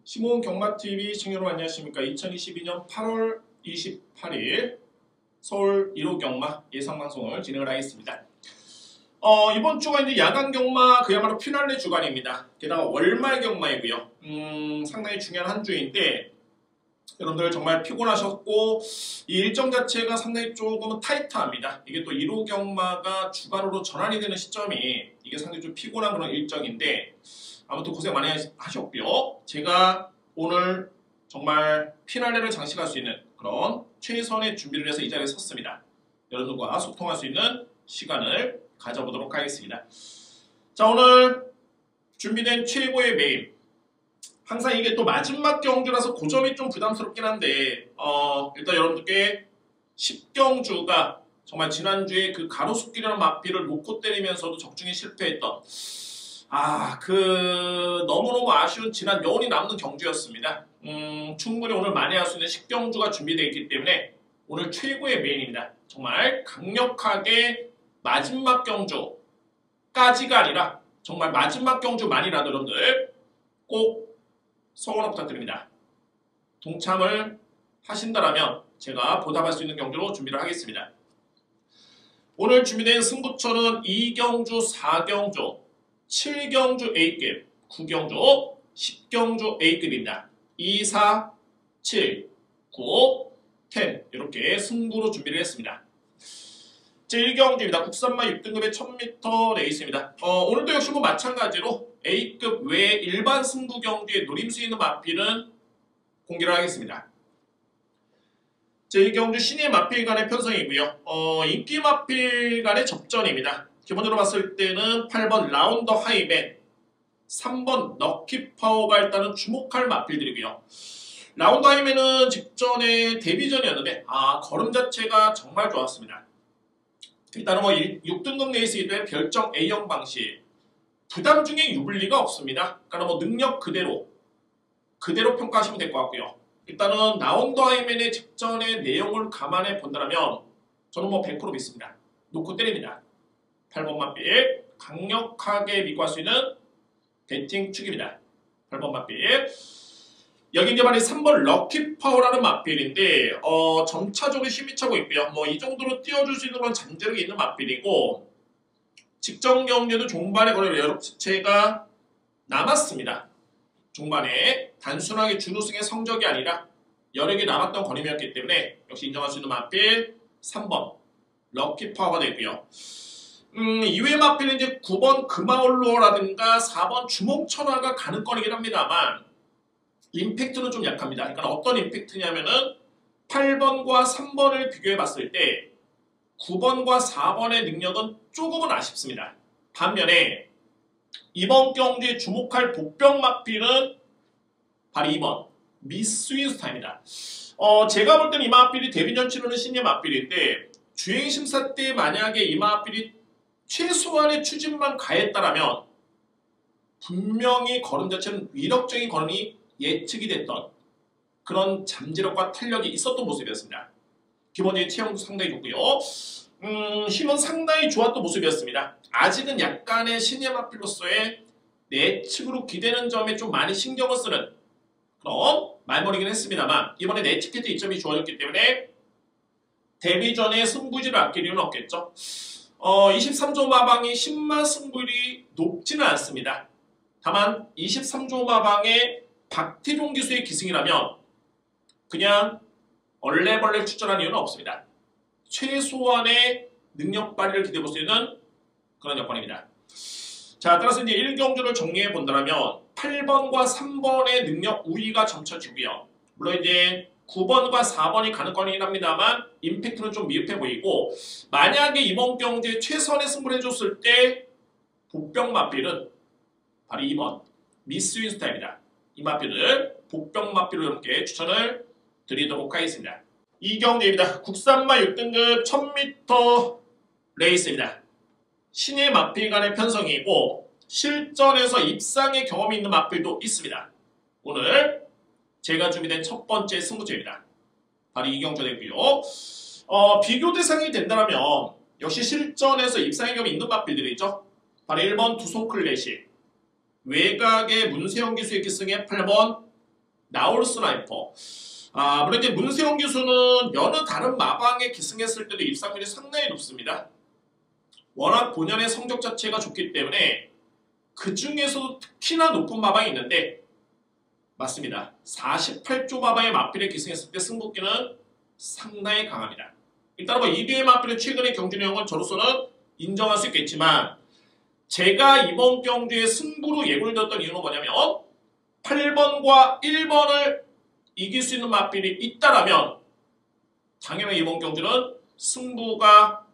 시몬 경마TV 시청자 여러분 안녕하십니까. 2022년 8월 28일 서울 1호 경마 예상방송을 진행을 하겠습니다. 이번 주가 이제 야간 경마 그야말로 피날레 주간입니다. 게다가 월말 경마이고요. 상당히 중요한 한 주인데 여러분들 정말 피곤하셨고 이 일정 자체가 상당히 조금은 타이트합니다. 이게 또 1호 경마가 주간으로 전환이 되는 시점이 이게 상당히 좀 피곤한 그런 일정인데 아무튼 고생 많이 하셨고요. 제가 오늘 정말 피날레를 장식할 수 있는 그런 최선의 준비를 해서 이 자리에 섰습니다. 여러분들과 소통할 수 있는 시간을 가져보도록 하겠습니다. 자, 오늘 준비된 최고의 메인. 항상 이게 또 마지막 경주라서 그 점이 좀 부담스럽긴 한데 일단 여러분들께 10경주가 정말 지난주에 그 가로수길이라는 마피를 놓고 때리면서도 적중에 실패했던 너무너무 아쉬운 지난 여운이 남는 경주였습니다. 충분히 오늘 만회할 수 있는 10경주가 준비되어 있기 때문에 오늘 최고의 메인입니다. 정말 강력하게 마지막 경주까지가 아니라 정말 마지막 경주만이라도 여러분들 꼭 성원 부탁드립니다. 동참을 하신다면 제가 보답할 수 있는 경주로 준비를 하겠습니다. 오늘 준비된 승부처는 2경주, 4경주, 7경주 A급, 9경주, 10경주 A급입니다. 2, 4, 7, 9, 10 이렇게 승부로 준비를 했습니다. 제1경주입니다. 국산마 6등급의 1000m 레이스입니다. 오늘도 역시 뭐 마찬가지로 A급 외 일반 승부 경주에 노림수 있는 마필은 공개를 하겠습니다. 제1경주 신예 마필 간의 편성이고요. 인기 마필 간의 접전입니다. 기본적으로 봤을 때는 8번 라운더 하이맨, 3번 럭키파워가 일단은 주목할 마필들이고요. 라운더 하이맨은 직전에 데뷔전이었는데 걸음 자체가 정말 좋았습니다. 일단은 6등급 레이스이되 별정 A형 방식, 부담 중에 유불리가 없습니다. 그러니까 능력 그대로 평가하시면 될 것 같고요. 일단은 라운더 하이맨의 직전의 내용을 감안해 본다면 저는 100% 믿습니다. 놓고 때립니다. 8번 마필 강력하게 믿고 할 수 있는 배팅 축입니다. 8번 마필. 여기 이제 말이 3번 럭키파워라는 마필인데 점차적으로 힘이 차고 있고요. 이 정도로 띄워줄 수 있는 건 잠재력이 있는 마필이고 직전 경기에도 종반에 거래 여러 수체가 남았습니다. 종반에 단순하게 준우승의 성적이 아니라 여러 개 남았던 거림이었기 때문에 역시 인정할 수 있는 마필 3번 럭키파워가 되고요. 이외의 마필은 이제 9번 금아올로라든가 4번 주몽천하가 가는 건이긴 합니다만 임팩트는 좀 약합니다. 그러니까 어떤 임팩트냐면은 8번과 3번을 비교해 봤을 때 9번과 4번의 능력은 조금은 아쉽습니다. 반면에 이번 경기에 주목할 복병 마필은 바로 2번 미스윈스타입니다. 제가 볼 때는 이 마필이 데뷔전 치르는 신예 마필인데 주행심사 때 만약에 이 마필이 최소한의 추진만 가했다라면 분명히 걸음 자체는 위력적인 걸음이 예측이 됐던 그런 잠재력과 탄력이 있었던 모습이었습니다. 기본적인 체형도 상당히 좋고요. 힘은 상당히 좋았던 모습이었습니다. 아직은 약간의 신예 마필로서의 내측으로 기대는 점에 좀 많이 신경을 쓰는 그런 말머리긴 했습니다만 이번에 내측에도 이점이 주어졌기 때문에 데뷔전에 승부지를 아낄 이유는 없겠죠. 23조 마방이 10만 승부율이 높지는 않습니다. 다만 23조 마방의 박태종 기수의 기승이라면 그냥 얼레벌레 출전한 이유는 없습니다. 최소한의 능력 발휘를 기대해볼 수 있는 그런 여건입니다. 자, 따라서 이제 1경주를 정리해 본다면 8번과 3번의 능력 우위가 점쳐지고요. 물론 이제 9번과 4번이 가는 건이긴 합니다만 임팩트는 좀 미흡해 보이고 만약에 이번 경기에 최선의 승부를 해줬을 때 복병 마필은 바로 2번 미스윈스타입니다. 이 마필을 복병 마필로 여러분께 추천을 드리도록 하겠습니다. 이 경기입니다. 국산마 6등급 1000m 레이스입니다. 신예 마필 간의 편성이고 실전에서 입상의 경험이 있는 마필도 있습니다. 오늘 제가 준비된 첫 번째 승부처입니다. 바로 이 경주가 되고요. 비교 대상이 된다면 역시 실전에서 입상의 경험이 있는 마필들이죠. 바로 1번 두손 클래식, 외곽의 문세영 기수의 기승의 8번 나올 스나이퍼. 물론 이제 문세영 기수는 여느 다른 마방에 기승했을 때도 입상률이 상당히 높습니다. 워낙 본연의 성적 자체가 좋기 때문에 그 중에서도 특히나 높은 마방이 있는데 맞습니다. 48조 마방의 마필에 기승했을 때 승부기는 상당히 강합니다. 일단 뭐 이류의 마필의 최근의 경주 내용은 저로서는 인정할 수 있겠지만 제가 이번 경주에 승부로 예고를 드렸던 이유는 뭐냐면 8번과 1번을 이길 수 있는 마필이 있다라면 당연히 이번 경주는 승부가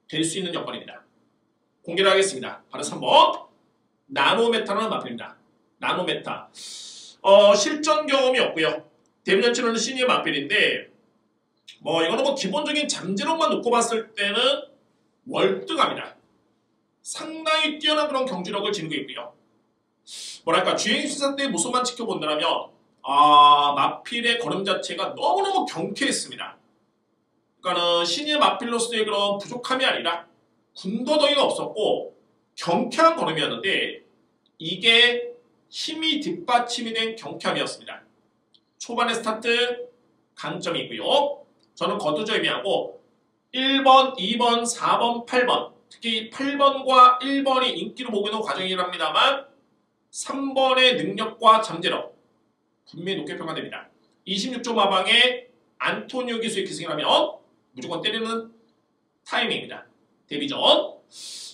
될 수 있는 여건입니다. 공개를 하겠습니다. 바로 3번 나노메타라는 마필입니다. 나노메타. 실전 경험이 없고요. 데뷔전치로는 신의 마필인데 이거는 뭐 기본적인 잠재력만 놓고 봤을 때는 월등합니다. 상당히 뛰어난 그런 경주력을 지니고 있고요. 뭐랄까 주행수사 때의 모습만 지켜본다면 마필의 걸음 자체가 너무너무 경쾌했습니다. 그러니까는 신의 마필로서의 그런 부족함이 아니라 군더더기가 없었고 경쾌한 걸음이었는데 이게 힘이 뒷받침이 된 경쾌함이었습니다. 초반의 스타트 강점이 있고요. 저는 거두절 의미하고 1번, 2번, 4번, 8번 특히 8번과 1번이 인기를 보고 있는 과정이랍니다만 3번의 능력과 잠재력 분명히 높게 평가됩니다. 26조 마방에 안토니오 기수의 기승이라면 무조건 때리는 타이밍입니다. 데뷔전.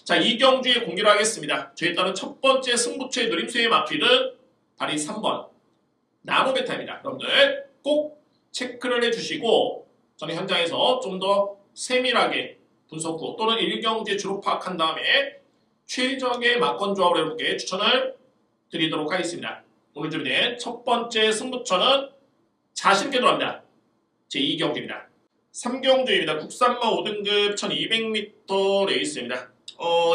자, 이 경주에 공개를 하겠습니다. 저에 따른 첫 번째 승부처의 노림수의 마필은 바로 3번 나노메타입니다. 여러분들 꼭 체크를 해주시고 저는 현장에서 좀 더 세밀하게 분석 후 또는 1경주에 주로 파악한 다음에 최적의 막권 조합을 여러분께 추천을 드리도록 하겠습니다. 오늘 준비된 첫 번째 승부처는 자신있게 들어갑니다. 제2경주입니다. 3경주입니다. 국산마 5등급 1200m 레이스입니다.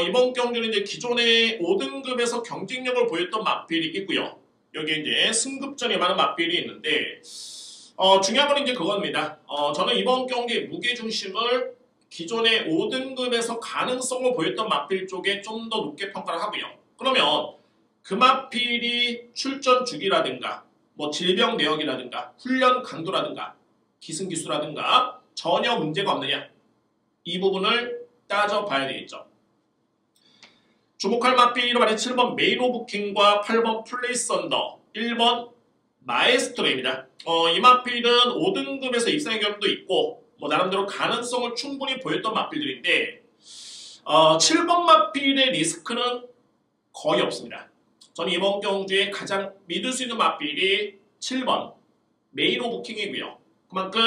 이번 경주는 이제 기존의 5등급에서 경쟁력을 보였던 마필이 있고요. 여기에 이제 승급전에 많은 마필이 있는데 중요한 건 이제 그겁니다. 저는 이번 경기의 무게중심을 기존의 5등급에서 가능성을 보였던 마필 쪽에 좀 더 높게 평가를 하고요. 그러면 그 마필이 출전 주기라든가 뭐 질병 내역이라든가 훈련 강도라든가 기승기수라든가 전혀 문제가 없느냐 이 부분을 따져봐야 되겠죠. 주목할 마필로 말해 7번 메인 오브 킹과 8번 플레이스 언더 1번 마에스트로입니다. 이 마필은 5등급에서 입상의 경험도 있고 나름대로 가능성을 충분히 보였던 마필들인데 7번 마필의 리스크는 거의 없습니다. 저는 이번 경주에 가장 믿을 수 있는 마필이 7번 메인 오브 킹이고요. 그만큼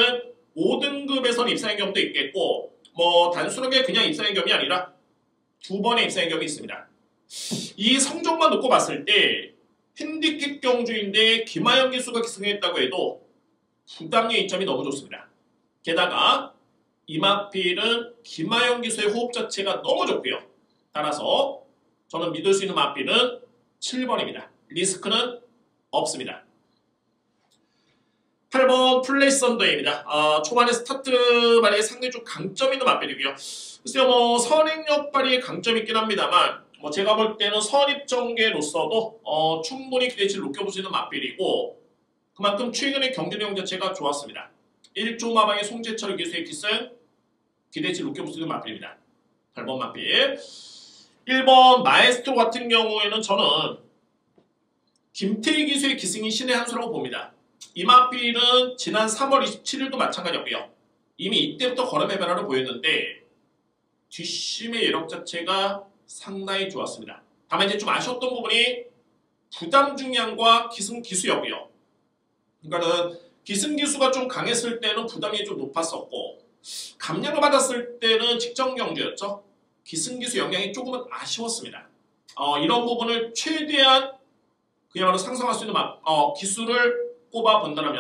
5등급에서는 입상의 경험도 있겠고 단순하게 그냥 입상의 경험이 아니라 2번의 입상의 경험이 있습니다. 이 성적만 놓고 봤을 때 핸디캡 경주인데 김하영 기수가 기승했다고 해도 부담의 이점이 너무 좋습니다. 게다가 이 마필은 김하영 기수의 호흡 자체가 너무 좋고요. 따라서 저는 믿을 수 있는 마필은 7번입니다. 리스크는 없습니다. 8번 플레이스 언더입니다. 초반에 스타트 발이 상당히 좀 강점 있는 마필이고요. 글쎄요, 선행력 발이 강점이 있긴 합니다만 제가 볼 때는 선입전개로서도 충분히 기대치를 높여볼 수 있는 마필이고 그만큼 최근의 경기 내용 자체가 좋았습니다. 1조 마방의 송재철 기수의 기승 기대치를 높여볼 수 있는 마필입니다. 8번 마필. 1번 마에스트로 같은 경우에는 저는 김태희 기수의 기승이 신의 한 수라고 봅니다. 이 마필은 지난 3월 27일도 마찬가지였고요. 이미 이때부터 걸음의 변화를 보였는데 뒷심의 예력 자체가 상당히 좋았습니다. 다만 이제 좀 아쉬웠던 부분이 부담 중량과 기승 기수였고요. 그러니까는 기승 기수가 좀 강했을 때는 부담이 좀 높았었고 감량을 받았을 때는 직전 경주였죠. 기승 기수 영향이 조금은 아쉬웠습니다. 이런 부분을 최대한 그야말로 상승할 수 있는 기수를 꼽아 본다면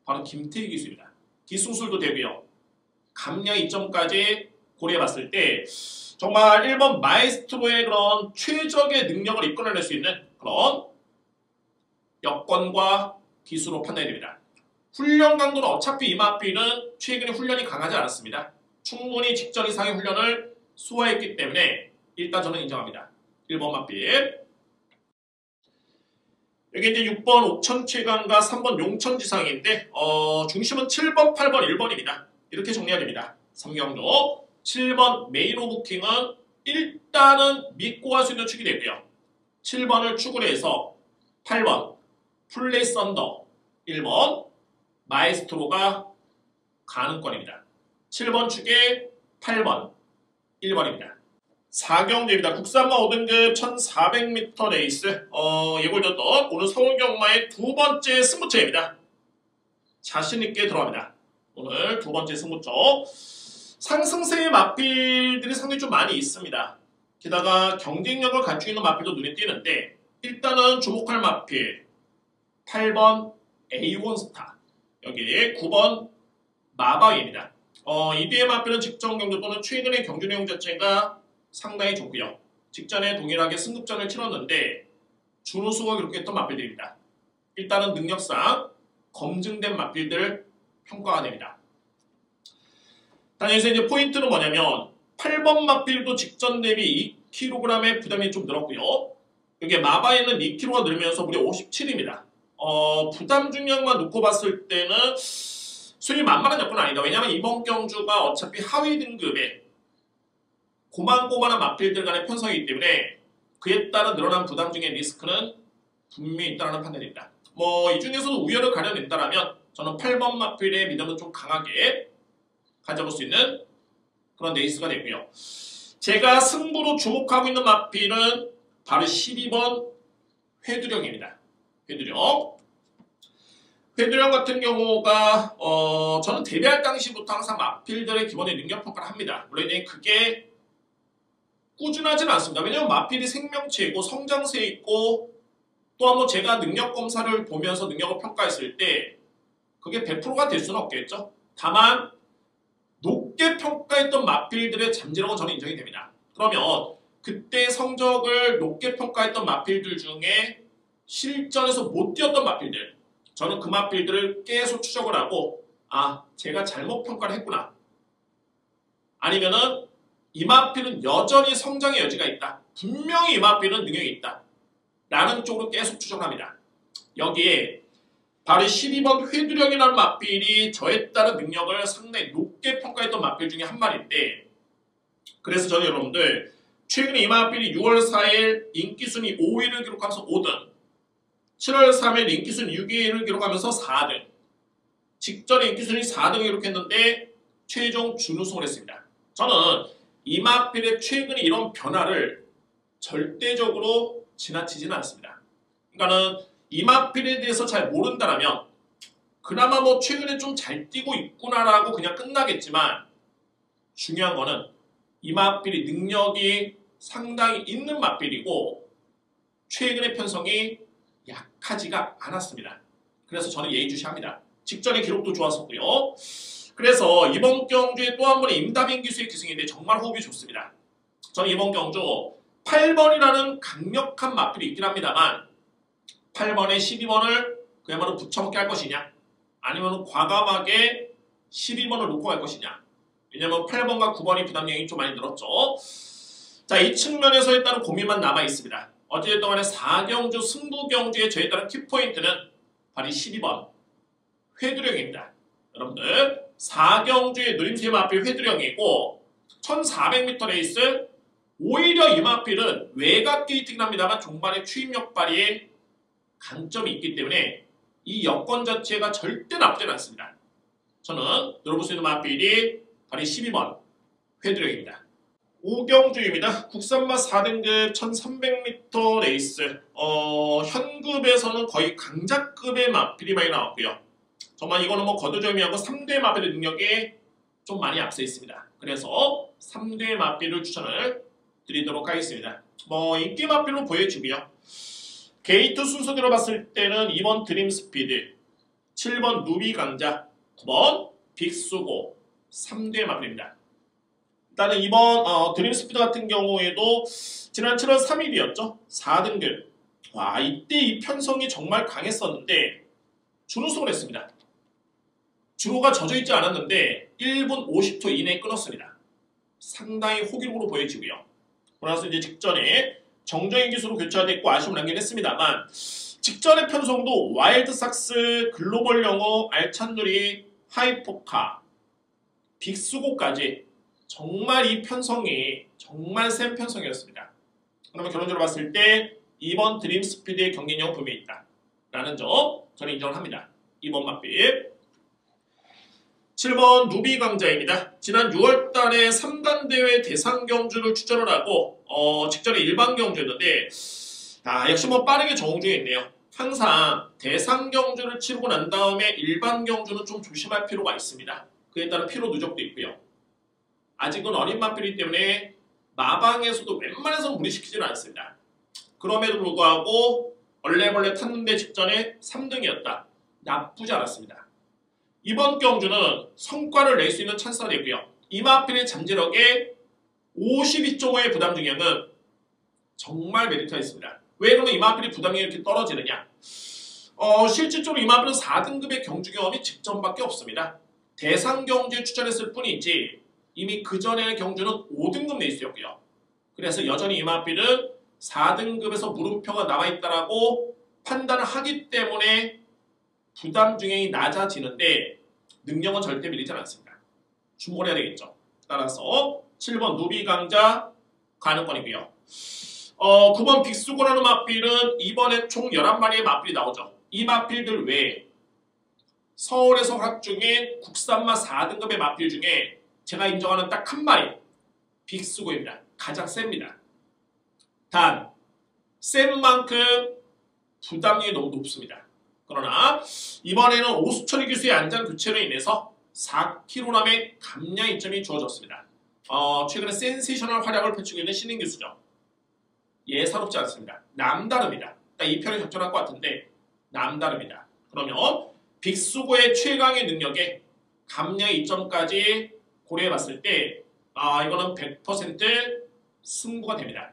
바로 김태희 기수입니다. 기승술도 되고요. 감량 이점까지 고려해 봤을 때 정말 1번 마에스트로의 그런 최적의 능력을 이끌어낼 수 있는 그런 여건과 기수로 판단이 됩니다. 훈련 강도는 어차피 이 마필은 최근에 훈련이 강하지 않았습니다. 충분히 직전 이상의 훈련을 소화했기 때문에 일단 저는 인정합니다. 1번 마필. 여기 이제 6번 옥천체감과 3번 용천지상인데 중심은 7번, 8번, 1번입니다. 이렇게 정리해야 됩니다. 3경도 7번 메인 오브킹은 일단은 믿고 갈 수 있는 축이 되고요. 7번을 축으로 해서 8번 플레이 썬더, 1번 마에스트로가 가능권입니다. 7번 축에 8번, 1번입니다. 4경주입니다. 국산마 5등급 1400m 레이스 예골졌던 오늘 서울경마의 두 번째 승부처입니다. 자신있게 들어갑니다. 오늘 두 번째 승부처. 상승세의 마필들이 상당히 좀 많이 있습니다. 게다가 경쟁력을 갖추고 있는 마필도 눈에 띄는데 일단은 주목할 마필 8번 A1스타, 여기 9번 마바입니다. 이 뒤의 마필은 직전 경주 또는 최근의 경주 내용 자체가 상당히 좋고요. 직전에 동일하게 승급전을 치렀는데 준우승을 기록했던 마필들입니다. 일단은 능력상 검증된 마필들 평가가 됩니다. 단에서 이제 포인트는 뭐냐면 8번 마필도 직전 대비 2kg의 부담이 좀 늘었고요. 여기 마바에는 2kg가 늘면서 무려 57입니다. 부담 중량만 놓고 봤을 때는 수익이 만만한 여건은 아니다. 왜냐하면 이번 경주가 어차피 하위 등급의 고만고만한 마필들 간의 편성이기 때문에 그에 따른 늘어난 부담 중의 리스크는 분명히 있다는 판단입니다. 이 중에서도 우열을 가려낸다면 저는 8번 마필의 믿음은 좀 강하게 가져볼 수 있는 그런 레이스가 되고요. 제가 승부로 주목하고 있는 마필은 바로 12번 회두령입니다. 회두령 같은 경우가 저는 데뷔할 당시부터 항상 마필들의 기본의 능력 평가를 합니다. 물론 이제 그게 꾸준하지는 않습니다. 왜냐하면 마필이 생명체이고 성장세에 있고 또 한번 제가 능력 검사를 보면서 능력을 평가했을 때 그게 100%가 될 수는 없겠죠. 다만 높게 평가했던 마필들의 잠재력은 저는 인정이 됩니다. 그러면 그때 성적을 높게 평가했던 마필들 중에 실전에서 못 뛰었던 마필들, 저는 그 마필들을 계속 추적을 하고 제가 잘못 평가를 했구나. 아니면은 이 마필은 여전히 성장의 여지가 있다. 분명히 이 마필은 능력이 있다. 라는 쪽으로 계속 추적을 합니다. 여기에 바로 12번 회두령이라는 마필이 저에 따른 능력을 상당히 높게 평가했던 마필 중에 한 마리인데, 그래서 저는 여러분들 최근에 이 마필이 6월 4일 인기순위 5위를 기록하면서 5등, 7월 3일 인기순위 6위를 기록하면서 4등, 직전에 인기순위 4등을 기록했는데 최종 준우승을 했습니다. 저는 이 마필의 최근에 이런 변화를 절대적으로 지나치지는 않습니다. 그러니까는 이 마필에 대해서 잘 모른다라면 그나마 최근에 좀 잘 뛰고 있구나라고 그냥 끝나겠지만, 중요한 거는 이 마필이 능력이 상당히 있는 마필이고 최근의 편성이 약하지가 않았습니다. 그래서 저는 예의주시합니다. 직전의 기록도 좋았었고요. 그래서 이번 경주에 또 한 번의 임다빈 기수의 기승인데 정말 호흡이 좋습니다. 저는 이번 경주 8번이라는 강력한 마필이 있긴 합니다만 8번에 12번을 그야말로 붙여먹게 할 것이냐, 아니면 과감하게 12번을 놓고 갈 것이냐. 왜냐면 8번과 9번이 부담량이 좀 많이 늘었죠. 자, 이 측면에서 일단은 고민만 남아 있습니다. 어쨌든 간에 4경주 승부경주의 저에 따른 키포인트는 바로 12번 회두령입니다. 여러분들 4경주의 누림수의 마필 회두령이고 1400m 레이스, 오히려 이 마필은 외곽 게이트긴 합니다만 종반의 추임력 발휘에 강점이 있기 때문에 이 여건 자체가 절대 나쁘지 않습니다. 저는 들어볼 수 있는 마필이 바로 12번 회두령입니다. 5경주입니다. 국산마 4등급 1300m 레이스, 현급에서는 거의 강자급의 마필이 많이 나왔고요. 정말 이거는 거두절미하고 3대 마필의 능력에 좀 많이 앞서 있습니다. 그래서 3대 마필을 추천을 드리도록 하겠습니다. 인기 마필로 보여주고요. 게이트 순서대로 봤을 때는 2번 드림스피드, 7번 누비 강자, 9번 빅수고 3대 마필입니다. 일단은 이번 드림스피드 같은 경우에도 지난 7월 3일이었죠. 4등급. 와, 이때 이 편성이 정말 강했었는데 준우승을 했습니다. 주로가 젖어있지 않았는데 1분 50초 이내에 끊었습니다. 상당히 호기록으로 보여지고요. 그래서 이제 직전에 정정인 기수로 교체가 됐고 아쉬움을 남긴 했습니다만 직전의 편성도 와일드삭스, 글로벌 영어, 알찬누리, 하이포카, 빅스고까지 정말 이 편성이 정말 센 편성이었습니다. 그러면 결론적으로 봤을 때 이번 드림스피드의 경쟁력은 분명히 있다 라는 점 저는 인정을 합니다. 2번 맛빛. 7번 누비 강자입니다. 지난 6월달에 3단 대회 대상 경주를 출전을 하고 직전에 일반 경주였는데 역시 빠르게 적응 중에 있네요. 항상 대상 경주를 치르고 난 다음에 일반 경주는 좀 조심할 필요가 있습니다. 그에 따른 피로 누적도 있고요. 아직은 어린 마필이기 때문에 마방에서도 웬만해서 무리시키지는 않습니다. 그럼에도 불구하고 얼레벌레 탔는데 직전에 3등이었다. 나쁘지 않았습니다. 이번 경주는 성과를 낼 수 있는 찬스가 되고요. 이마필의 잠재력에 52.5의 부담 중량은 정말 메리트가 있습니다. 왜 그러면 이마필이 부담이 이렇게 떨어지느냐? 실질적으로 이마필은 4등급의 경주 경험이 직전밖에 없습니다. 대상 경주에 출전했을 뿐이지 이미 그 전에의 경주는 5등급 레이스였고요. 그래서 여전히 이마필은 4등급에서 물음표가 남아있다라고 판단을 하기 때문에 부담 중량이 낮아지는데 능력은 절대 밀리지 않습니다. 충분해야 되겠죠. 따라서 7번 누비 강자 가능권이고요. 9번 빅스고라는 마필은 이번에 총 11마리의 마필이 나오죠. 이 마필들 외에 서울에서 활약 중인 국산마 4등급의 마필 중에 제가 인정하는 딱 한 마리 빅스고입니다. 가장 셉니다. 단 센 만큼 부담력이 너무 높습니다. 그러나 이번에는 오수철이 교수의 안전 교체로 인해서 4kg의 감량 이점이 주어졌습니다. 최근에 센세이셔널 활약을 펼치고 있는 신인 교수죠. 예사롭지 않습니다. 남다릅니다. 딱 이 편에 적절할 것 같은데 남다릅니다. 그러면 빅스고의 최강의 능력에 감량의 이점까지 고려해봤을 때 이거는 100% 승부가 됩니다.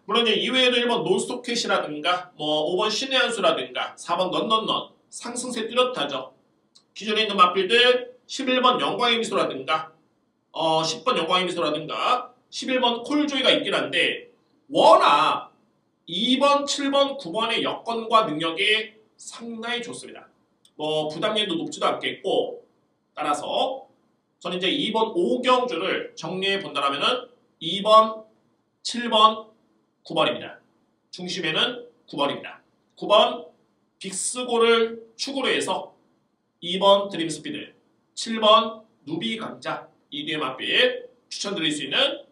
물론 이외에도 1번 논스톱캣이라든가 5번 신의 한수라든가 4번 넌넌넌 상승세 뚜렷하죠. 기존에 있는 마필들 11번 영광의 미소라든가 10번 영광의 미소라든가 11번 콜조이가 있긴 한데 워낙 2번, 7번, 9번의 여건과 능력이 상당히 좋습니다. 부담률도 높지도 않겠고 따라서 저는 이제 2번 5경주를 정리해 본다면 2번, 7번, 9번입니다. 중심에는 9번입니다. 9번 빅스고를 축으로 해서 2번 드림스피드, 7번 누비 강자 이 뒤에 맞빌 추천드릴 수 있는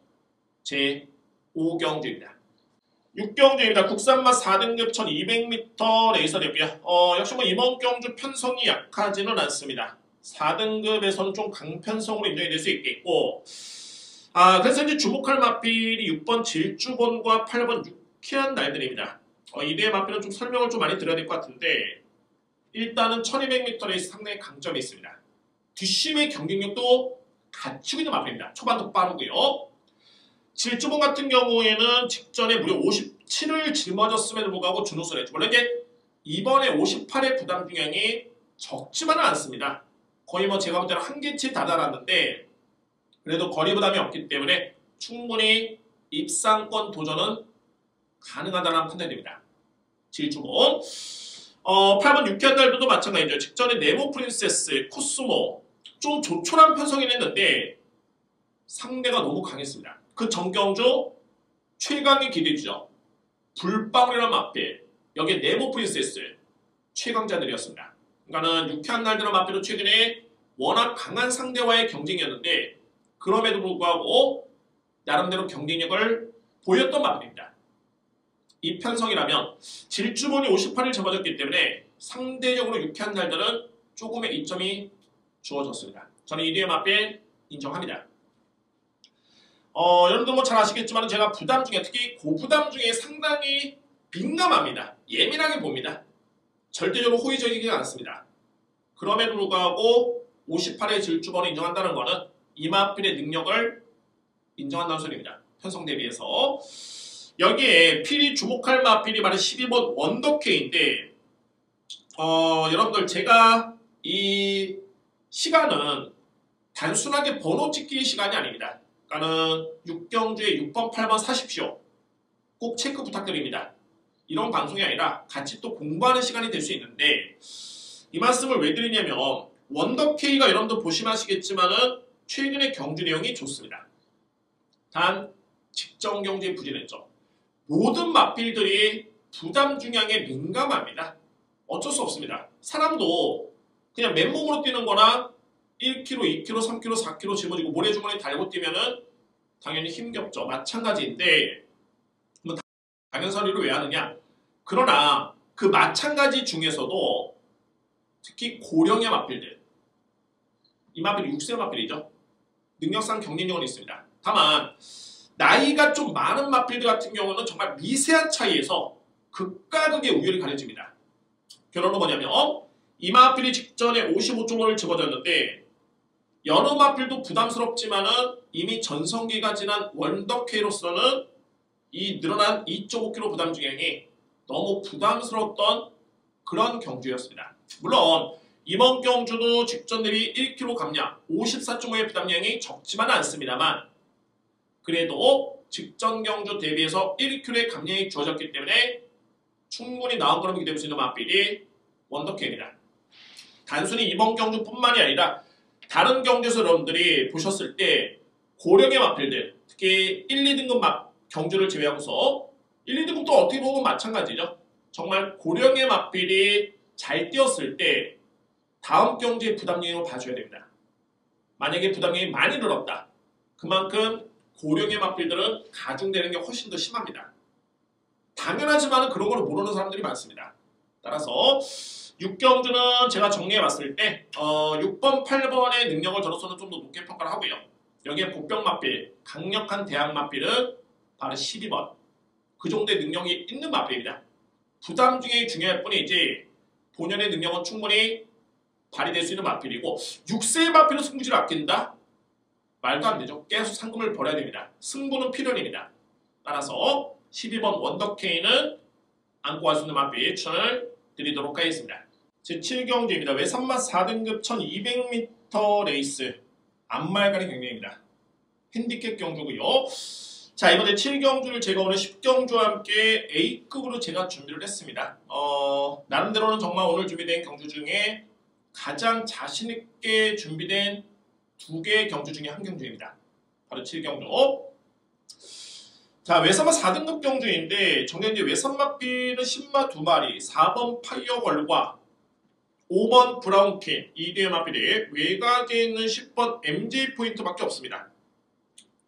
제 5경주입니다. 6경주입니다. 국산마 4등급 1200m 레이서였고요. 역시 이번 경주 편성이 약하지는 않습니다. 4등급에서는 좀 강편성으로 인정이 될 수 있겠고 그래서 이제 주목할 마필이 6번 질주본과 8번 유쾌한 날들입니다. 이대의 마필은 좀 설명을 좀 많이 드려야 될 것 같은데 일단은 1200m 레이스 상당히 강점이 있습니다. 뒷심의 경쟁력도 갖추고 있는 마필입니다. 초반도 빠르고요. 질주본 같은 경우에는 직전에 무려 57을 짊어졌음에도 불구하고 준우승을 했죠. 물론 이제 이번에 58의 부담 중량이 적지만은 않습니다. 거의 제가 볼 때는 한계치 다다랐는데 그래도 거리 부담이 없기 때문에 충분히 입상권 도전은 가능하다는 판단이 됩니다. 질주본 8번 유쾌한 날도 마찬가지죠. 직전에 네모 프린세스, 코스모 좀 조촐한 편성이긴 했는데 상대가 너무 강했습니다. 그 전경주 최강의 기대주죠. 불방울이라는 마필 여기에 네모 프린세스 최강자들이었습니다. 그러니까는 유쾌한 날들의 마필은 최근에 워낙 강한 상대와의 경쟁이었는데 그럼에도 불구하고 나름대로 경쟁력을 보였던 마필입니다. 이 편성이라면 질주본이 58을 접어졌기 때문에 상대적으로 유쾌한 날들은 조금의 이점이 주어졌습니다. 저는 이 뒤에 마필 인정합니다. 여러분들 잘 아시겠지만 제가 부담 중에 특히 고부담 중에 상당히 민감합니다. 예민하게 봅니다. 절대적으로 호의적이지 않습니다. 그럼에도 불구하고 58의 질주본을 인정한다는 것은 이마필의 능력을 인정한다는 소리입니다. 편성 대비해서 여기에 필이 주목할 마필이 바로 12번 원더케인데 여러분들 제가 이 시간은 단순하게 번호 찍기 시간이 아닙니다. 그러니까는 6경주에 6번, 8번 사십시오. 꼭 체크 부탁드립니다. 이런 방송이 아니라 같이 또 공부하는 시간이 될 수 있는데 이 말씀을 왜 드리냐면 원더K가 여러분들 보시면 아시겠지만은 최근의 경주 내용이 좋습니다. 단 직전 경제에 부진했죠. 모든 맞빌들이 부담 중량에 민감합니다. 어쩔 수 없습니다. 사람도 그냥 맨몸으로 뛰는 거나 1kg, 2kg, 3kg, 4kg 짊어지고 모래주머니 달고 뛰면은 당연히 힘겹죠. 마찬가지인데 뭐 당연서리를 왜 하느냐? 그러나 그 마찬가지 중에서도 특히 고령의 맞빌들, 이 맞빌이 6세 맞빌이죠. 능력상 경쟁력은 있습니다. 다만 나이가 좀 많은 맞빌들 같은 경우는 정말 미세한 차이에서 극과 극의 우열이 가려집니다. 결론은 뭐냐면 이 맞빌이 직전에 55.5를 집어줬는데 여느 맞빌도 부담스럽지만은 이미 전성기가 지난 원더K로서는 이 늘어난 2.5kg 부담 중량이 너무 부담스러웠던 그런 경주였습니다. 물론 이번 경주도 직전 대비 1kg 감량, 54.5의 부담량이 적지만은 않습니다만 그래도 직전 경주 대비해서 1kg의 감량이 주어졌기 때문에 충분히 나은 걸음이 기대할 수 있는 맞빌이 원더K입니다. 단순히 이번 경주뿐만이 아니라 다른 경주에서 여러분들이 보셨을 때 고령의 맞빌들, 특히 1, 2등급 경주를 제외하고서 1, 2등급도 어떻게 보면 마찬가지죠. 정말 고령의 맞빌이 잘 뛰었을 때 다음 경주의 부담량을 봐줘야 됩니다. 만약에 부담량이 많이 늘었다. 그만큼 고령의 맞빌들은 가중되는 게 훨씬 더 심합니다. 당연하지만 그런 걸 모르는 사람들이 많습니다. 따라서 6경주는 제가 정리해봤을 때 6번, 8번의 능력을 저로서는 좀 더 높게 평가를 하고요. 여기에 복병 맞빌, 강력한 대항 맞빌은 바로 12번. 그 정도의 능력이 있는 맞빌입니다. 부담 중에 중요할 뿐이지 본연의 능력은 충분히 발휘될 수 있는 맞빌이고 6세의 맞빌은 승부지를 아낀다? 말도 안 되죠. 계속 상금을 벌어야 됩니다. 승부는 필연입니다. 따라서 12번 원더K는 안고 갈 수 있는 맞빌 추천을 드리도록 하겠습니다. 제7경주입니다. 외산마 4등급 1200m 레이스 안말가리 경기입니다. 핸디캡 경주고요. 자, 이번에 7경주를 제가 오늘 10경주와 함께 A급으로 제가 준비를 했습니다. 나름대로는 정말 오늘 준비된 경주 중에 가장 자신있게 준비된 2개의 경주 중에 한 경주입니다. 바로 7경주. 자, 외산마 4등급 경주인데 정경지 외산마필은 10마 2마리, 4번 파이어걸과 5번 브라운킨, 이 뒤의 마필이 외곽에 있는 10번 MJ 포인트밖에 없습니다.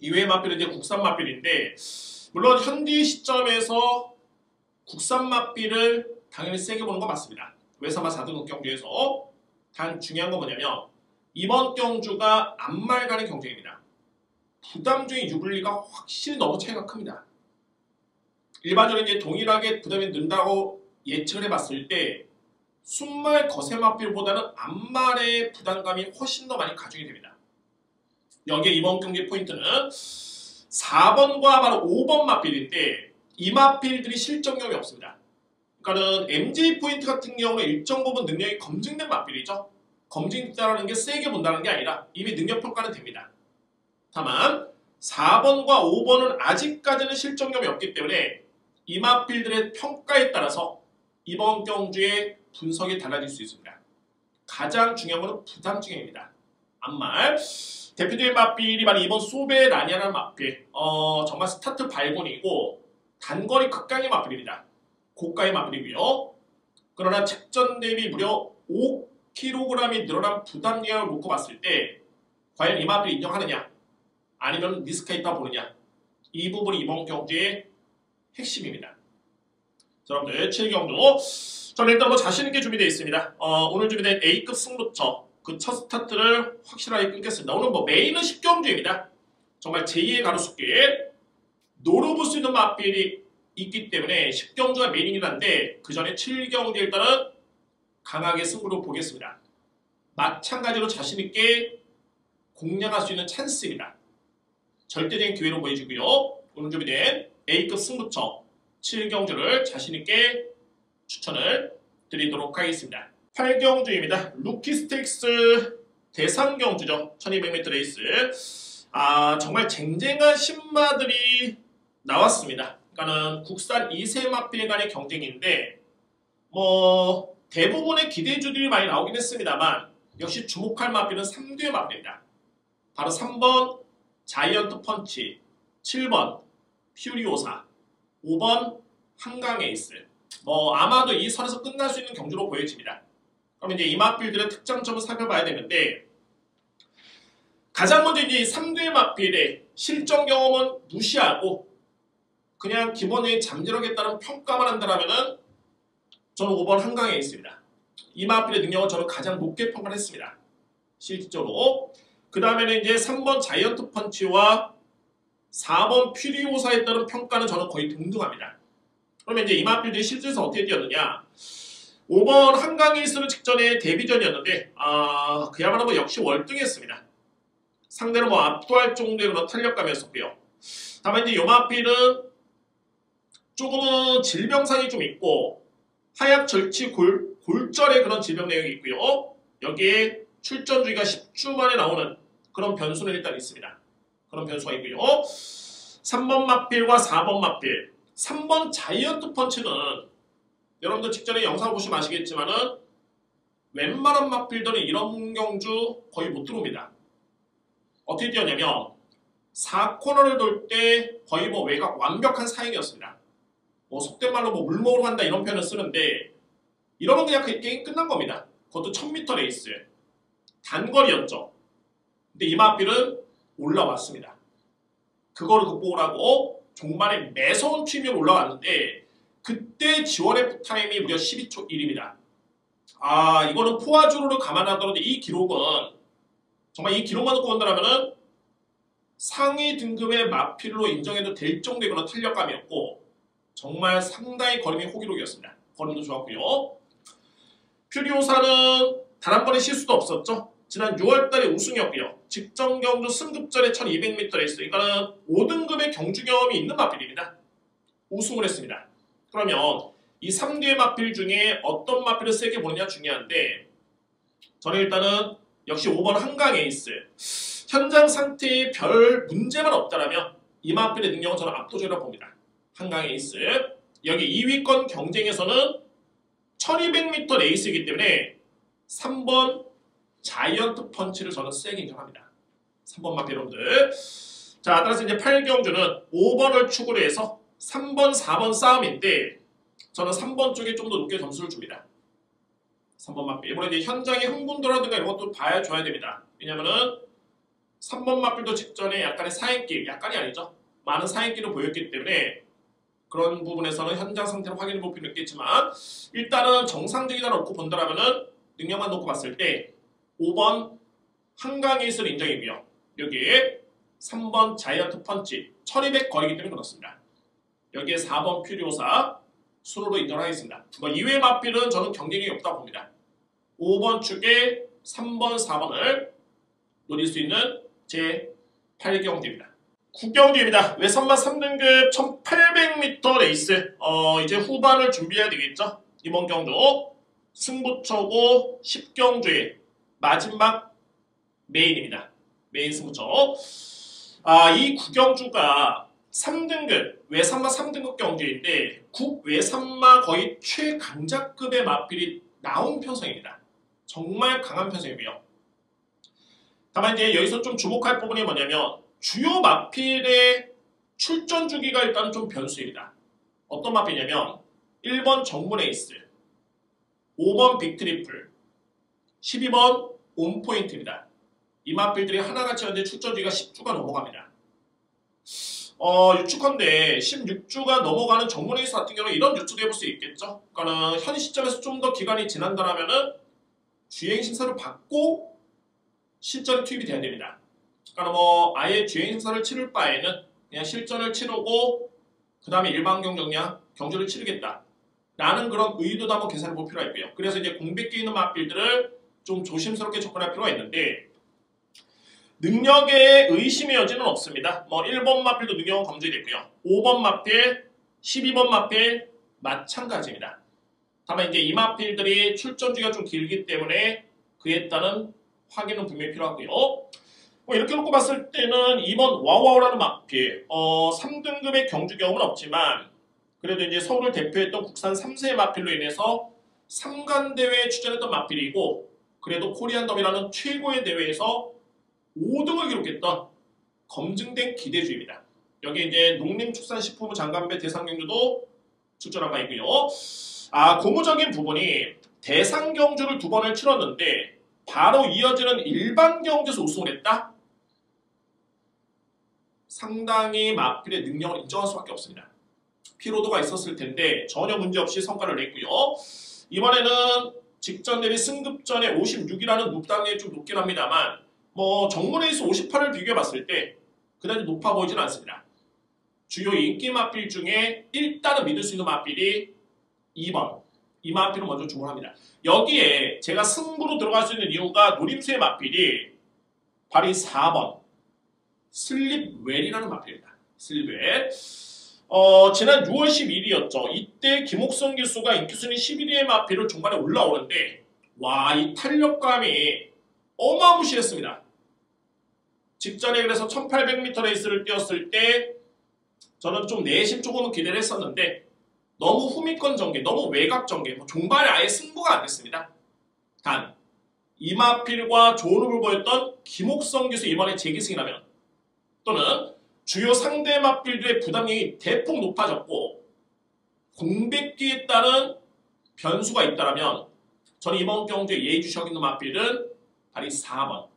이외의 마필은 이제 국산 마필인데 물론 현지 시점에서 국산 마필을 당연히 세게 보는 건 맞습니다. 외산마 4등급 경주에서 단 중요한 건 뭐냐면 이번 경주가 안말 가는 경쟁입니다. 부담 중에 유불리가 확실히 너무 차이가 큽니다. 일반적으로 이제 동일하게 부담이 는다고 예측을 해봤을 때 순말 거세 맞빌보다는 안말의 부담감이 훨씬 더 많이 가중이 됩니다. 여기에 이번 경기 포인트는 4번과 바로 5번 맞빌인데 이 맞빌들이 실전경이 없습니다. 그러니까는 MJ 포인트 같은 경우는 일정 부분 능력이 검증된 맞빌이죠. 검증됐다는 게 세게 본다는 게 아니라 이미 능력 평가는 됩니다. 다만 4번과 5번은 아직까지는 실전경이 없기 때문에 이 맞빌들의 평가에 따라서 이번 경주의 분석이 달라질 수 있습니다. 가장 중요한 것은 부담 중량입니다. 안말 대표적인 맞빌이 바로 이번 소베 라니아라는 맞빌. 정말 스타트 발군이고 단거리 극강의 맞빌입니다. 고가의 맞빌이고요. 그러나 직전 대비 무려 5kg이 늘어난 부담량을 놓고 봤을 때 과연 이 맞빌을 인정하느냐 아니면 리스크가 있다 보느냐 이 부분이 이번 경주의 핵심입니다. 자, 여러분들 7경주 저는 일단 자신있게 준비되어 있습니다. 오늘 준비된 A급 승부처 그 첫 스타트를 확실하게 끊겠습니다. 오늘 메인은 10경주입니다. 정말 제2의 가로수길 노려볼 수 있는 맞빌이 있기 때문에 10경주가 메인이긴 한데 그 전에 7경주 일단은 강하게 승부를 보겠습니다. 마찬가지로 자신있게 공략할 수 있는 찬스입니다. 절대적인 기회로 보여주고요. 오늘 준비된 A급 승부처 7경주를 자신있게 추천을 드리도록 하겠습니다. 8경주입니다. 루키 스테이크스 대상경주죠. 1200m 레이스. 정말 쟁쟁한 신마들이 나왔습니다. 그러니까는 국산 2세 마필 간의 경쟁인데 뭐 대부분의 기대주들이 많이 나오긴 했습니다만 역시 주목할 마필은 3두의 마필입니다. 바로 3번 자이언트 펀치, 7번 퓨리오사, 5번 한강 에이스. 뭐 아마도 이 선에서 끝날 수 있는 경주로 보여집니다. 그럼 이제 이 마필들의 특장점을 살펴봐야 되는데 가장 먼저 이제 3두의 마필의 실전 경험은 무시하고 그냥 기본적인 잠재력에 따른 평가만 한다면은 저는 5번 한강에 있습니다. 이 마필의 능력을 저는 가장 높게 평가를 했습니다. 실질적으로. 그 다음에는 이제 3번 자이언트 펀치와 4번 퓨리오사에 따른 평가는 저는 거의 동등합니다. 그러면 이제 이 마필들이 실제에서 어떻게 뛰었느냐? 5번 한강에 있을 직전에 데뷔전이었는데 그야말로 뭐 역시 월등했습니다. 상대를 뭐 압도할 정도의 그런 탄력감이었었고요. 다만 이제 이 마필은 조금은 질병상이 좀 있고 하약 절치 골절의 그런 질병 내용이 있고요. 여기에 출전 주기가 10주 만에 나오는 그런 변수는 일단 있습니다. 그런 변수가 있고요. 3번 마필과 4번 마필. 3번 자이언트 펀치는 여러분들 직전에 영상 보시면 아시겠지만은 웬만한 마필들은 이런 경주 거의 못 들어옵니다. 어떻게 뛰었냐면 4코너를 돌 때 거의 뭐 외곽 완벽한 사행이었습니다. 뭐 속된 말로 뭐 물먹으러 간다 이런 표현을 쓰는데 이러면 그냥 그 게임 끝난 겁니다. 그것도 1000m 레이스. 단거리였죠. 근데 이 마필은 올라왔습니다. 그거를 극복을 하고 종말에 매서운 튀면 올라왔는데 그때 지원의 타임이 무려 12초 1입니다. 이거는 포화주로를 감안하더라도 이 기록은 정말 이 기록만 놓고 본다면은 상위 등급의 마필로 인정해도 될 정도의 그런 탄력감이었고 정말 상당히 걸음이 호기록이었습니다. 걸음도 좋았고요. 퓨리오사는 단 한 번의 실수도 없었죠. 지난 6월달에 우승이었고요. 직전 경주 승급전에 1200m 레이스, 그러니까는 5등급의 경주 경험이 있는 마필입니다. 우승을 했습니다. 그러면 이 3두의 마필 중에 어떤 마필을 세게 보느냐 중요한데 저는 일단은 역시 5번 한강 에이스. 현장 상태에 별 문제만 없다라면 이 마필의 능력은 저는 압도적이라고 봅니다. 한강 에이스. 여기 2위권 경쟁에서는 1200m 레이스이기 때문에 3번 자이언트 펀치를 저는 세게 인정합니다. 3번 마필 여러분들. 자, 따라서 이제 8경주는 5번을 축으로 해서 3번, 4번 싸움인데 저는 3번 쪽에 좀 더 높게 점수를 줍니다. 3번 마필. 이번에 이제 현장의 흥분도라든가 이런 것도 봐줘야 됩니다. 왜냐면은 3번 마필도 직전에 약간의 사행길, 약간이 아니죠. 많은 사행길을 보였기 때문에 그런 부분에서는 현장 상태를 확인해 볼 필요는 있겠지만 일단은 정상적이다 놓고 본다라면은 능력만 놓고 봤을 때 5번 한강 에이스를 인정이고요. 여기에 3번 자이언트 펀치 1200 거리기 때문에 그렇습니다. 여기에 4번 퓨리오사 수로로 인정하겠습니다. 뭐 이외의 마필은 저는 경쟁이 없다고 봅니다. 5번 축에 3번, 4번을 노릴 수 있는 제 8경주입니다. 9경주입니다. 외선마 3등급 1800m 레이스. 이제 후반을 준비해야 되겠죠. 이번 경주 승부처고 10경주의 마지막 메인입니다. 메인 승부처. 이 9경주가 3등급, 외산마 3등급 경주인데 국외산마 거의 최강자급의 마필이 나온 편성입니다. 정말 강한 편성이고요. 다만 이제 여기서 좀 주목할 부분이 뭐냐면 주요 마필의 출전 주기가 일단 좀 변수입니다. 어떤 마필이냐면 1번 정문 에이스, 5번 빅트리플, 12번 온포인트입니다. 이 마필들이 하나같이 하는데 출전 주기가 10주가 넘어갑니다. 유축컨대 16주가 넘어가는 정문 에이스 같은 경우는 이런 유추도 해볼 수 있겠죠. 그러니까는 현 시점에서 좀 더 기간이 지난다라면은 주행 심사를 받고 실전에 투입이 돼야 됩니다. 그러니까 뭐 아예 주행 심사를 치를 바에는 그냥 실전을 치르고 그 다음에 일반 경정량 경주를 치르겠다 라는 그런 의도도 한번 계산해 볼 필요가 있고요. 그래서 이제 공백기 있는 마필들을 좀 조심스럽게 접근할 필요가 있는데 능력에 의심의 여지는 없습니다. 뭐 1번 마필도 능력은 검증됐고요. 5번 마필, 12번 마필 마찬가지입니다. 다만 이제 이 마필들이 출전 주기가 좀 길기 때문에 그에 따른 확인은 분명히 필요하고요. 이렇게 놓고 봤을 때는 2번 와와오라는 마필 3등급의 경주 경험은 없지만 그래도 이제 서울을 대표했던 국산 3세 마필로 인해서 3관 대회에 출전했던 마필이고 그래도 코리안 더비라는 최고의 대회에서 5등을 기록했던 검증된 기대주입니다. 여기 이제 농림축산식품부 장관배 대상경주도 출전한 바 있고요. 고무적인 부분이 대상경주를 2번을 치렀는데 바로 이어지는 일반 경주에서 우승을 했다? 상당히 마필의 능력을 인정할 수밖에 없습니다. 피로도가 있었을 텐데 전혀 문제없이 성과를 냈고요. 이번에는 직전 대비 승급전에 56이라는 눕당률이 좀 높긴 합니다만 정문에서 58을 비교해봤을 때 그다지 높아 보이지는 않습니다. 주요 인기 마필 중에 일단은 믿을 수 있는 마필이 2번. 이 마필을 먼저 주목합니다. 여기에 제가 승부로 들어갈 수 있는 이유가 노림수의 마필이 바로 이 4번. 슬립웰이라는 마필입니다. 슬립웰. 지난 6월 12일이었죠. 이때 김옥성 기수가 인기순위 11위의 마필을 중반에 올라오는데 와, 이 탄력감이 어마무시했습니다. 직전에 그래서 1800m 레이스를 뛰었을 때 저는 좀 내심 조금은 기대를 했었는데 너무 후미권 전개, 너무 외곽 전개, 종반에 아예 승부가 안 됐습니다. 단, 이마필과 좋은 호흡을 보였던 김옥성 기수 이번에 재기승이라면 또는 주요 상대 마필들의 부담력이 대폭 높아졌고 공백기에 따른 변수가 있다면 저는 이번 경주에 예의주시하고 있는 마필은 바로 4번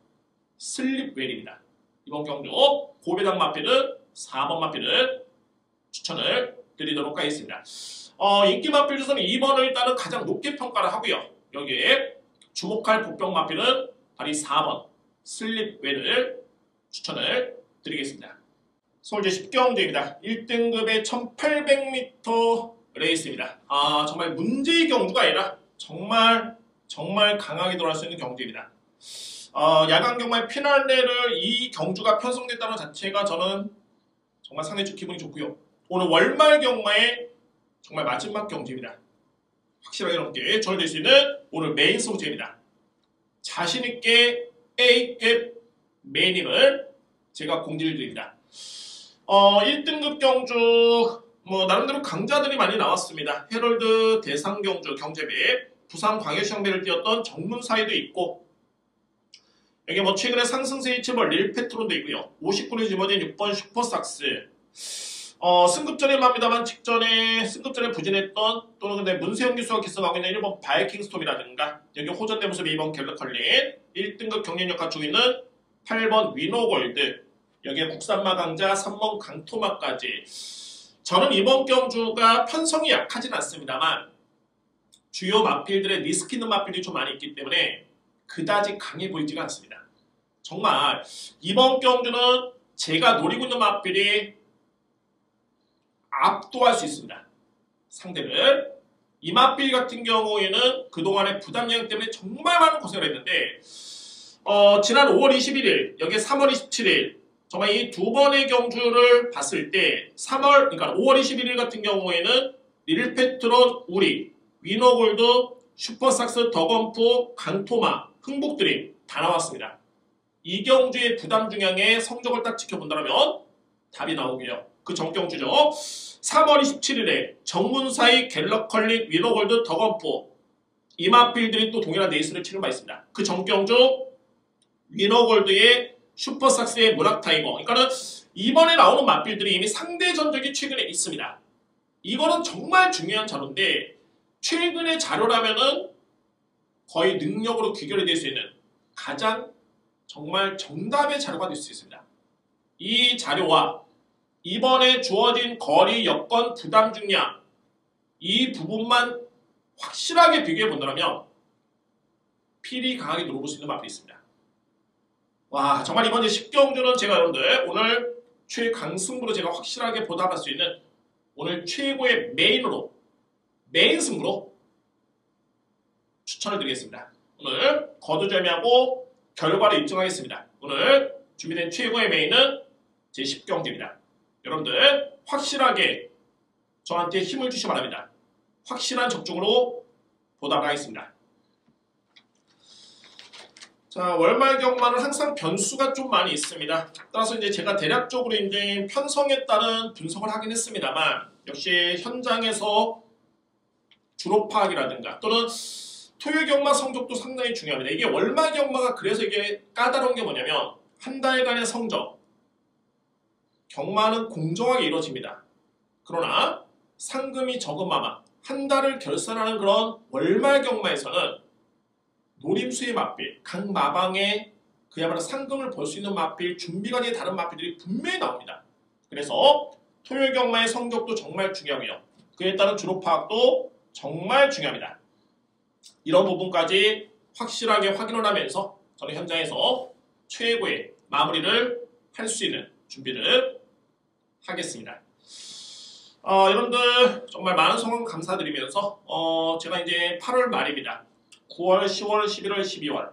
슬립웰입니다. 이번 경주 고배당 마필은 4번 마필을 추천을 드리도록 하겠습니다. 인기 마필 중에서는 2번을 일단은 가장 높게 평가를 하고요. 여기에 주목할 복병 마필은 바로 4번 슬립웰을 추천을 드리겠습니다. 서울제 10경주입니다. 1등급의 1800m 레이스입니다. 정말 문제의 경주가 아니라 정말 강하게 돌아갈 수 있는 경주입니다. 야간 경마의 피날레를 이 경주가 편성됐다는 자체가 저는 정말 상당히 좀 기분이 좋고요. 오늘 월말 경마의 정말 마지막 경주입니다. 확실하게 여러분께 전해드릴 수 있는 오늘 메인 소재입니다. 자신있게 A급 메인임을 제가 공지를 드립니다. 1등급 경주 나름대로 강자들이 많이 나왔습니다. 헤럴드 대상경주 경제배, 부산 광역시장배를 뛰었던 정문사이도 있고 여기 최근에 상승세 이체벌 릴페트론도 있고요. 59를 짊어진 6번 슈퍼삭스 승급전에만 합니다만 직전에 승급전에 부진했던 또는 근데 문세영 기수가 기승하고 있는 1번 바이킹스톰이라든가 여기 호전대 모습의 2번 갤러컬린 1등급 경쟁력 갖추고 있는 8번 위노골드 여기에 국산마 강자 3번 강토마까지 저는 이번 경주가 편성이 약하진 않습니다만 주요 마필들의 리스크 있는 마필들이 좀 많이 있기 때문에 그다지 강해 보이지가 않습니다. 정말 이번 경주는 제가 노리고 있는 마필이 압도할 수 있습니다. 상대를 이 마필 같은 경우에는 그동안의 부담량 때문에 정말 많은 고생을 했는데 지난 5월 21일 여기 3월 27일 정말 이 두 번의 경주를 봤을 때 5월 21일 같은 경우에는 릴페트론 우리 위너골드 슈퍼삭스 더건프 강토마 흥복드림 다 나왔습니다. 이 경주의 부담 중량의 성적을 딱 지켜본다면 답이 나오고요. 그 전경주죠. 3월 27일에 정문사이 갤러컬릭 위너골드 더건프 이마필들이 또 동일한 레이스를 치른 바 있습니다. 그 전경주 위너골드의 슈퍼삭스의 문학타이거 그러니까는 이번에 나오는 마필들이 이미 상대 전적이 최근에 있습니다. 이거는 정말 중요한 자료인데 최근의 자료라면은 거의 능력으로 귀결이 될 수 있는 가장 정말 정답의 자료가 될 수 있습니다. 이 자료와 이번에 주어진 거리 여건 부담 중량 이 부분만 확실하게 비교해 본다면 필히 강하게 노려볼 수 있는 마필이 있습니다. 와 정말 이번 10경주는 제가 여러분들 오늘 최강승부로 제가 확실하게 보답할 수 있는 오늘 최고의 메인 승부로 추천을 드리겠습니다. 오늘 거두절미하고 결과를 입증하겠습니다. 오늘 준비된 최고의 메인은 제 10경주입니다. 여러분들 확실하게 저한테 힘을 주시기 바랍니다. 확실한 적중으로 보답하겠습니다. 자, 월말 경마는 항상 변수가 좀 많이 있습니다. 따라서 이제 제가 대략적으로 이제 편성에 따른 분석을 하긴 했습니다만 역시 현장에서 주로 파악이라든가 또는 토요 경마 성적도 상당히 중요합니다. 이게 월말 경마가 그래서 이게 까다로운 게 뭐냐면 한 달간의 성적, 경마는 공정하게 이루어집니다. 그러나 상금이 적은 마마, 한 달을 결산하는 그런 월말 경마에서는 노림수의 맛빌, 각 마방에 그야말로 상금을 벌 수 있는 맛빌, 준비가 된 다른 맛빌들이 분명히 나옵니다. 그래서 토요 경마의 성적도 정말 중요하고요. 그에 따른 주로 파악도 정말 중요합니다. 이런 부분까지 확실하게 확인을 하면서 저는 현장에서 최고의 마무리를 할 수 있는 준비를 하겠습니다. 여러분들 정말 많은 성원 감사드리면서 제가 이제 8월 말입니다. 9월, 10월, 11월, 12월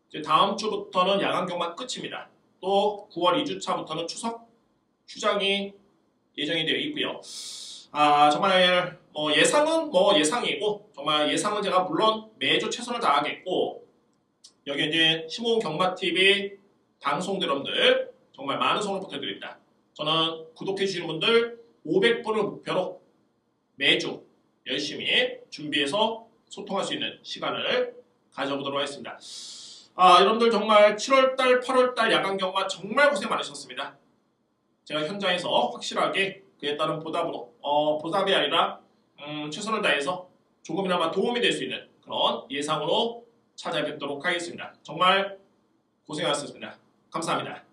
이제 다음 주부터는 야간 경마 끝입니다. 또 9월 2주차부터는 추석 휴장이 예정이 되어 있고요. 정말 예상은 예상이고 정말 예상은 제가 물론 매주 최선을 다하겠고 여기 이제 심호흡 경마TV 방송들 여러분들 정말 많은 성원 부탁드립니다. 저는 구독해 주시는 분들 500분을 목표로 매주 열심히 준비해서 소통할 수 있는 시간을 가져보도록 하겠습니다. 여러분들 정말 7월달, 8월달 야간 경마 정말 고생 많으셨습니다. 제가 현장에서 확실하게 그에 따른 보답이 아니라 최선을 다해서 조금이나마 도움이 될 수 있는 그런 예상으로 찾아뵙도록 하겠습니다. 정말 고생하셨습니다. 감사합니다.